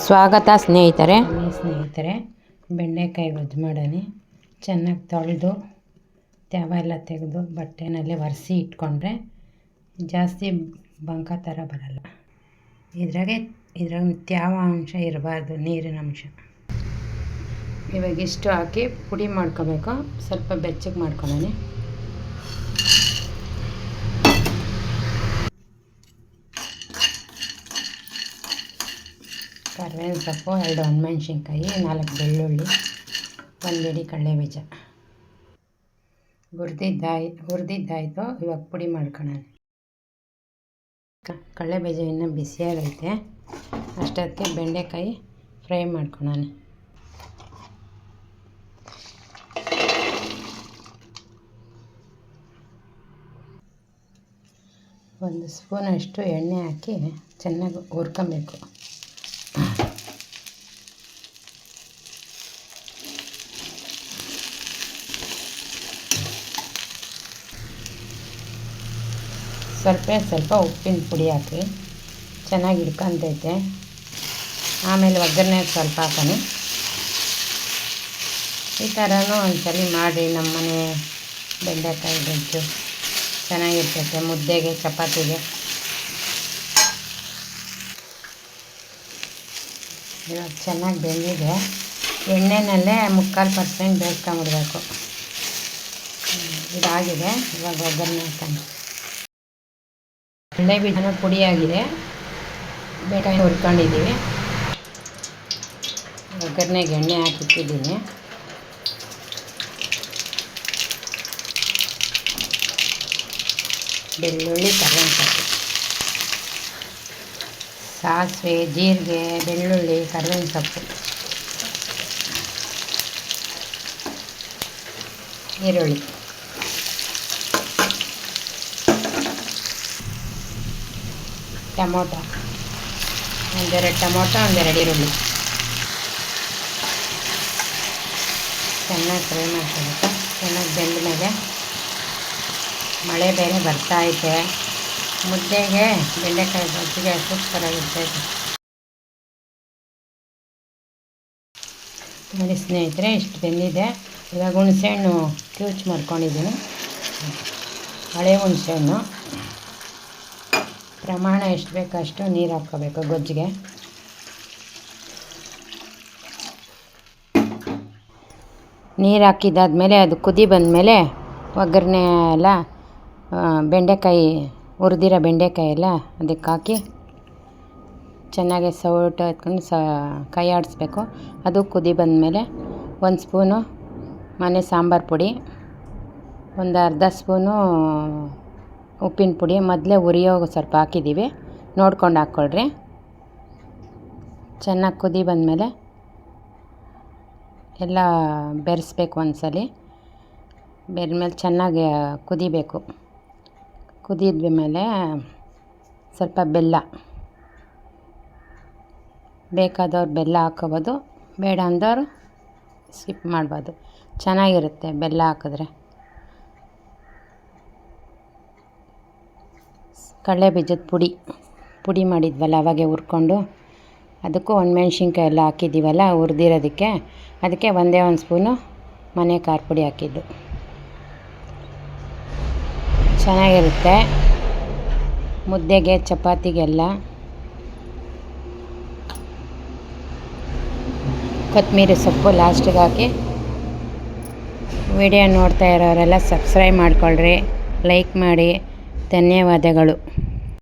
ಸ್ವಾಗತ ಸ್ನೇಹಿತರೆ. ಬೆಂಡೆಕಾಯಿ ಗೊಜ್ಜು ಮಾಡೋಣ. ಚೆನ್ನಾಗಿ ತೊಳೆದು ತ್ಯಾವ ಎಲ್ಲ ತೆಗೆದು ಬಟ್ಟೆನಲ್ಲಿ ಒರೆಸಿ ಇಟ್ಕೊಂಡ್ರೆ ಜಾಸ್ತಿ ಬಂಕ ಥರ ಬರಲ್ಲ. ಇದ್ರಾಗ ತ್ಯಾವ ಅಂಶ ಇರಬಾರ್ದು, ನೀರಿನ ಅಂಶ. ಇವಾಗ ಇಷ್ಟು ಹಾಕಿ ಪುಡಿ ಮಾಡ್ಕೋಬೇಕು. ಸ್ವಲ್ಪ ಬೆಚ್ಚಗೆ ಮಾಡ್ಕೊಳ್ಳೋಣ. ಕರಿಬೇವಿನ ಸೊಪ್ಪು, 2 ಒಣಮೆಣ್ಸಿನ್ಕಾಯಿ, 4 ಬೆಳ್ಳುಳ್ಳಿ, 1 ಹಿಡಿ ಕಡಲೆಬೀಜ ಹುರಿದಿದ್ದಾಯಿತು. ಇವಾಗ ಪುಡಿ ಮಾಡ್ಕೊಳ್ಳೋಣ. ಕಡಲೆಬೀಜ ಇನ್ನೂ ಬಿಸಿಯಾಗೈತೆ, ಅಷ್ಟೊತ್ತಿಗೆ ಬೆಂಡೆಕಾಯಿ ಫ್ರೈ ಮಾಡ್ಕೊಳ್ಳೋಣ. ಒಂದು ಸ್ಪೂನಷ್ಟು ಎಣ್ಣೆ ಹಾಕಿ ಚೆನ್ನಾಗಿ ಹುರ್ಕೊಬೇಕು. ಸ್ವಲ್ಪ ಉಪ್ಪಿನ ಪುಡಿ ಹಾಕಿ ಚೆನ್ನಾಗಿ ಹಿಡ್ಕೊಂತೈತೆ. ಆಮೇಲೆ ಒಗ್ಗರಣೆ ಸ್ವಲ್ಪ ಹಾಕೋಣ. ಈ ಥರನೂ ಒಂದ್ಸಲ ಮಾಡಿ. ನಮ್ಮನೆ ಬೆಂಡೆಕಾಯಿ ಗೊಜ್ಜು ಚೆನ್ನಾಗಿರ್ತೈತೆ ಮುದ್ದೆಗೆ, ಚಪಾತಿಗೆ. ಇವಾಗ ಚೆನ್ನಾಗಿ ಬೆಂದಿದೆ. ಎಣ್ಣೆನಲ್ಲೇ 3/4% ಬೇಯಿಸ್ಕೊಂಬಿಡ್ಬೇಕು. ಇದಾಗಿದೆ. ಇವಾಗ ಒಗ್ಗರಣೆ ಹಾಕೋಣ. ಕಡಲೆಬೀಜನೂ ಪುಡಿಯಾಗಿದೆ, ಬೇಕಾಗಿ ಹುರ್ಕೊಂಡಿದ್ದೀವಿ. ಒಗ್ಗರಣೆಗೆ ಎಣ್ಣೆ ಹಾಕಿಟ್ಟಿದ್ದೀನಿ. ಬೆಳ್ಳುಳ್ಳಿ, ಕರಿಬೇವಿನ ಸೊಪ್ಪು, ಸಾಸಿವೆ, ಜೀರಿಗೆ, ಬೆಳ್ಳುಳ್ಳಿ, ಕರಿಬೇವಿನ ಸೊಪ್ಪು, ಈರುಳ್ಳಿ, ಟೊಮೊಟೊ, 1-2 ಟೊಮೊಟೊ, 1-2 ಈರುಳ್ಳಿ ಚೆನ್ನಾಗಿ ಫ್ರೈ ಮಾಡ್ಕೊಬೇಕು. ಚೆನ್ನಾಗಿ ಬೆಂದ ಮೇಲೆ ಮಳೆ ಬೇರೆ ಬರ್ತಾ ಐತೆ. ಮುದ್ದೆಗೆ, ಬೆಂಡೆಕಾಯಿ ಗೊಜ್ಜಿಗೆ ಸೂಪರಾಗಿರ್ತೈತೆ. ನೋಡಿ ಸ್ನೇಹಿತರೆ, ಇಷ್ಟು ಬೆಂದಿದೆ. ಇವಾಗ ಹುಣಸೆಹಣ್ಣು ಕ್ಯೂಚ್ ಮಾಡ್ಕೊಂಡಿದ್ದೀನಿ. ಹಳೆ ಹುಣಸೆಹಣ್ಣು ಪ್ರಮಾಣ ಎಷ್ಟು ಬೇಕೋ ಅಷ್ಟು ನೀರು ಹಾಕ್ಕೋಬೇಕು ಗೊಜ್ಜಿಗೆ. ನೀರು ಹಾಕಿದ್ದಾದಮೇಲೆ ಅದು ಕುದಿ ಬಂದಮೇಲೆ ಒಗ್ಗರಣೆ ಎಲ್ಲ ಬೆಂಡೆಕಾಯಿ, ಹುರಿದಿರೋ ಬೆಂಡೆಕಾಯಿ ಎಲ್ಲ ಅದಕ್ಕೆ ಹಾಕಿ ಚೆನ್ನಾಗಿ ಸೌಟು ಎತ್ಕೊಂಡು ಕೈ ಆಡಿಸ್ಬೇಕು. ಅದು ಕುದಿ ಬಂದಮೇಲೆ 1 ಸ್ಪೂನು ಮನೆ ಸಾಂಬಾರು ಪುಡಿ, 1/2 ಸ್ಪೂನು ಉಪ್ಪಿನ ಪುಡಿ. ಮೊದಲೇ ಉರಿಯೋಗಿ ಸ್ವಲ್ಪ ಹಾಕಿದ್ದೀವಿ, ನೋಡ್ಕೊಂಡು ಹಾಕ್ಕೊಳ್ರಿ. ಚೆನ್ನಾಗಿ ಕುದಿ ಬಂದಮೇಲೆ ಎಲ್ಲ ಬೆರೆಸ್ಬೇಕು. ಒಂದ್ಸಲ ಬೆರೆದ್ಮೇಲೆ ಚೆನ್ನಾಗಿ ಕುದಿಬೇಕು. ಕುದಿದ ಮೇಲೆ ಸ್ವಲ್ಪ ಬೆಲ್ಲ, ಬೇಕಾದವ್ರು ಬೆಲ್ಲ ಹಾಕ್ಕೋಬೋದು, ಬೇಡ ಅಂದವರು ಸ್ಕಿಪ್ ಮಾಡ್ಬೋದು. ಚೆನ್ನಾಗಿರುತ್ತೆ ಬೆಲ್ಲ ಹಾಕಿದ್ರೆ. ಕಡಲೆಬೀಜದ ಪುಡಿ ಮಾಡಿದ್ವಲ್ಲ ಅವಾಗೆ ಹುರ್ಕೊಂಡು, ಅದಕ್ಕೂ ಒಣಮೆಣ್ಸಿನ್ಕಾಯಿ ಎಲ್ಲ ಹಾಕಿದ್ದೀವಲ್ಲ ಹುರಿದಿರೋದಕ್ಕೆ, ಅದಕ್ಕೆ 1 ಸ್ಪೂನು ಮನೆ ಖಾರ ಪುಡಿ ಹಾಕಿದ್ದು. ಚೆನ್ನಾಗಿರುತ್ತೆ ಮುದ್ದೆಗೆ, ಚಪಾತಿಗೆಲ್ಲ. ಕೊತ್ತಂಬರಿ ಸೊಪ್ಪು ಲಾಸ್ಟಿಗೆ ಹಾಕಿ. ವಿಡಿಯೋ ನೋಡ್ತಾ ಇರೋರೆಲ್ಲ ಸಬ್ಸ್ಕ್ರೈಬ್ ಮಾಡ್ಕೊಳ್ರಿ, ಲೈಕ್ ಮಾಡಿ. ಧನ್ಯವಾದಗಳು.